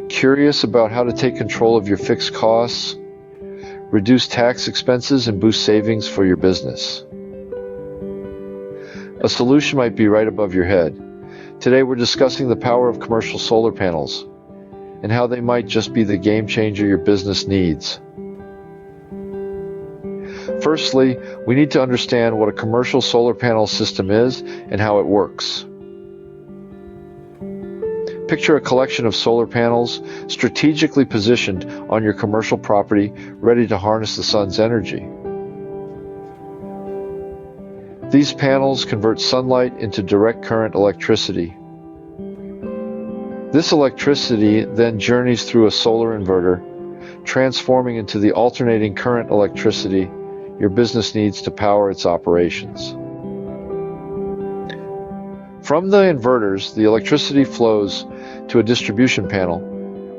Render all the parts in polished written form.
Curious about how to take control of your fixed costs, reduce tax expenses, and boost savings for your business? A solution might be right above your head. Today we're discussing the power of commercial solar panels and how they might just be the game changer your business needs. Firstly, we need to understand what a commercial solar panel system is and how it works. Picture a collection of solar panels strategically positioned on your commercial property, ready to harness the sun's energy. These panels convert sunlight into direct current electricity. This electricity then journeys through a solar inverter, transforming into the alternating current electricity your business needs to power its operations. From the inverters, the electricity flows to a distribution panel,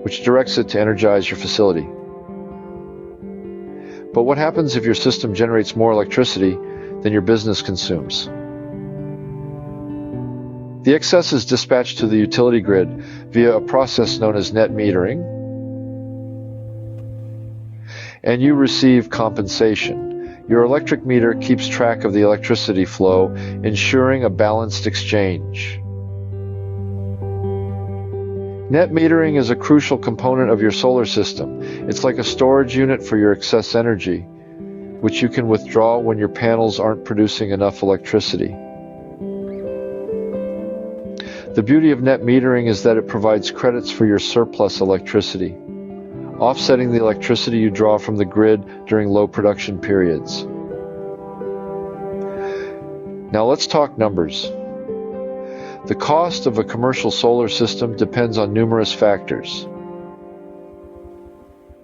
which directs it to energize your facility. But what happens if your system generates more electricity than your business consumes? The excess is dispatched to the utility grid via a process known as net metering, and you receive compensation. Your electric meter keeps track of the electricity flow, ensuring a balanced exchange. Net metering is a crucial component of your solar system. It's like a storage unit for your excess energy, which you can withdraw when your panels aren't producing enough electricity. The beauty of net metering is that it provides credits for your surplus electricity, offsetting the electricity you draw from the grid during low production periods. Now let's talk numbers. The cost of a commercial solar system depends on numerous factors.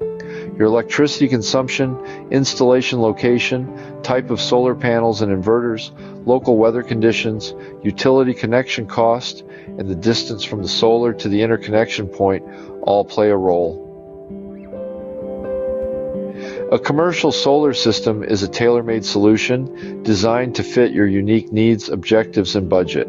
Your electricity consumption, installation location, type of solar panels and inverters, local weather conditions, utility connection cost, and the distance from the solar to the interconnection point all play a role. A commercial solar system is a tailor-made solution designed to fit your unique needs, objectives, and budget.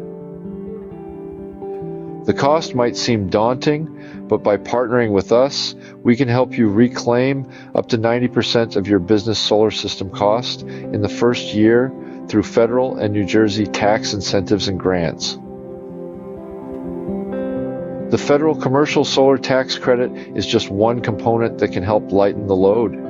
The cost might seem daunting, but by partnering with us, we can help you reclaim up to 90% of your business solar system cost in the first year through federal and New Jersey tax incentives and grants. The federal commercial solar tax credit is just one component that can help lighten the load.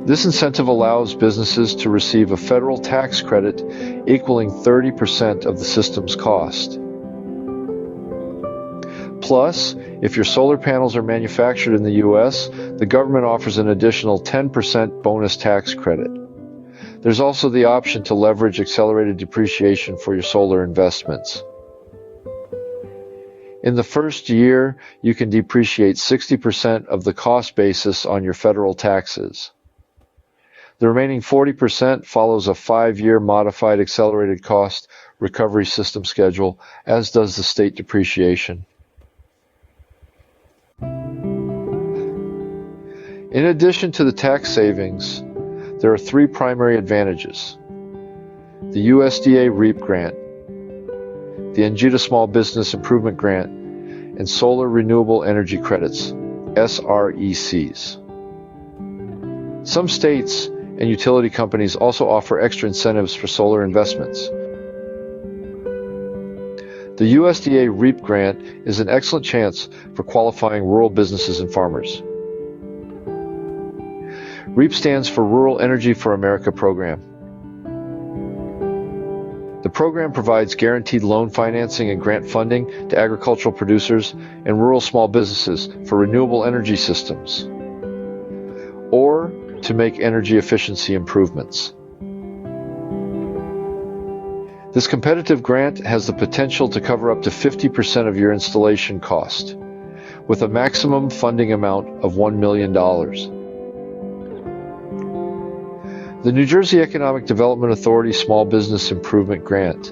This incentive allows businesses to receive a federal tax credit equaling 30% of the system's cost. Plus, if your solar panels are manufactured in the U.S., the government offers an additional 10% bonus tax credit. There's also the option to leverage accelerated depreciation for your solar investments. In the first year, you can depreciate 60% of the cost basis on your federal taxes. The remaining 40% follows a 5-year modified accelerated cost recovery system schedule, as does the state depreciation. In addition to the tax savings, there are 3 primary advantages: the USDA REAP grant, the NGTA Small Business Improvement Grant, and Solar Renewable Energy Credits, SRECs. Some states and utility companies also offer extra incentives for solar investments. The USDA REAP grant is an excellent chance for qualifying rural businesses and farmers. REAP stands for Rural Energy for America program. The program provides guaranteed loan financing and grant funding to agricultural producers and rural small businesses for renewable energy systems, or to make energy efficiency improvements. This competitive grant has the potential to cover up to 50% of your installation cost, with a maximum funding amount of $1 million. The New Jersey Economic Development Authority Small Business Improvement Grant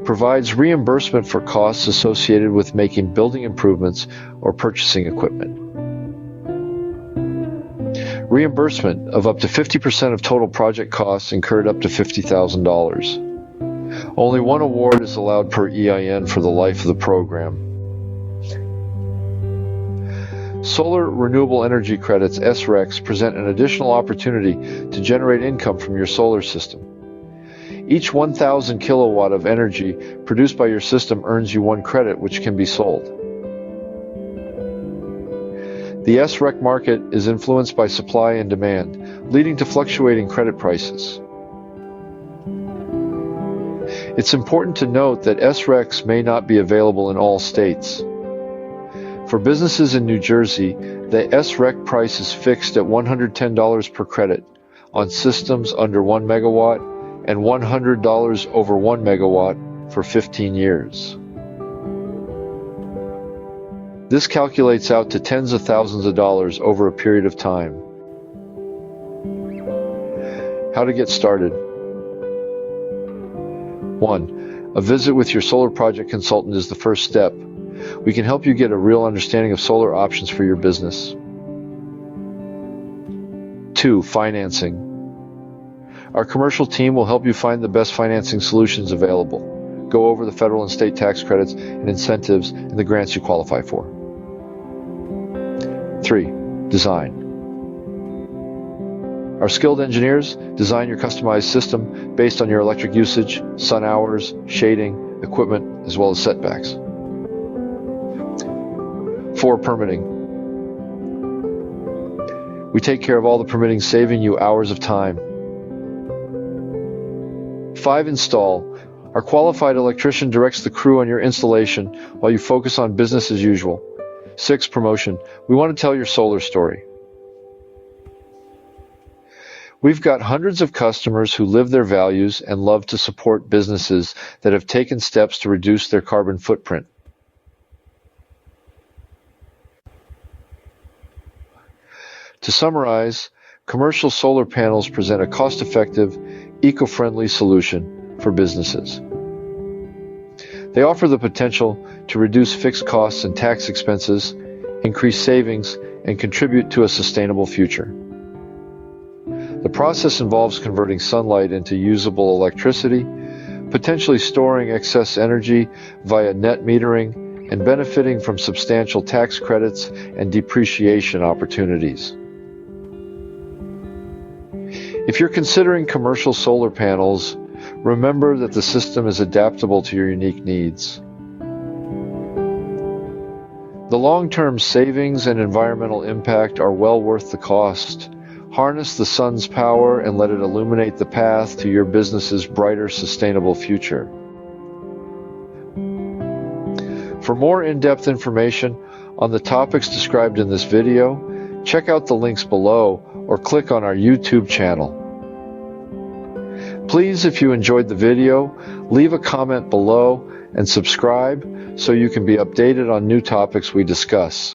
provides reimbursement for costs associated with making building improvements or purchasing equipment. Reimbursement of up to 50% of total project costs incurred up to $50,000. Only one award is allowed per EIN for the life of the program. Solar Renewable Energy Credits, SRECs, present an additional opportunity to generate income from your solar system. Each 1,000 kilowatt of energy produced by your system earns you one credit, which can be sold. The SREC market is influenced by supply and demand, leading to fluctuating credit prices. It's important to note that SRECs may not be available in all states. For businesses in New Jersey, the SREC price is fixed at $110 per credit on systems under 1 megawatt and $100 over 1 megawatt for 15 years. This calculates out to tens of thousands of dollars over a period of time. How to get started. 1. A visit with your solar project consultant is the first step. We can help you get a real understanding of solar options for your business. 2. Financing. Our commercial team will help you find the best financing solutions available. Go over the federal and state tax credits and incentives and the grants you qualify for. 3. Design. Our skilled engineers design your customized system based on your electric usage, sun hours, shading, equipment, as well as setbacks. 4. Permitting. We take care of all the permitting, saving you hours of time. 5. Install. Our qualified electrician directs the crew on your installation while you focus on business as usual. 6. Promotion. We want to tell your solar story. We've got hundreds of customers who live their values and love to support businesses that have taken steps to reduce their carbon footprint. To summarize, commercial solar panels present a cost-effective, eco-friendly solution for businesses. They offer the potential to reduce fixed costs and tax expenses, increase savings, and contribute to a sustainable future. The process involves converting sunlight into usable electricity, potentially storing excess energy via net metering, and benefiting from substantial tax credits and depreciation opportunities. If you're considering commercial solar panels, remember that the system is adaptable to your unique needs. The long-term savings and environmental impact are well worth the cost. Harness the sun's power and let it illuminate the path to your business's brighter, sustainable future. For more in-depth information on the topics described in this video, check out the links below or click on our YouTube channel. Please, if you enjoyed the video, leave a comment below and subscribe so you can be updated on new topics we discuss.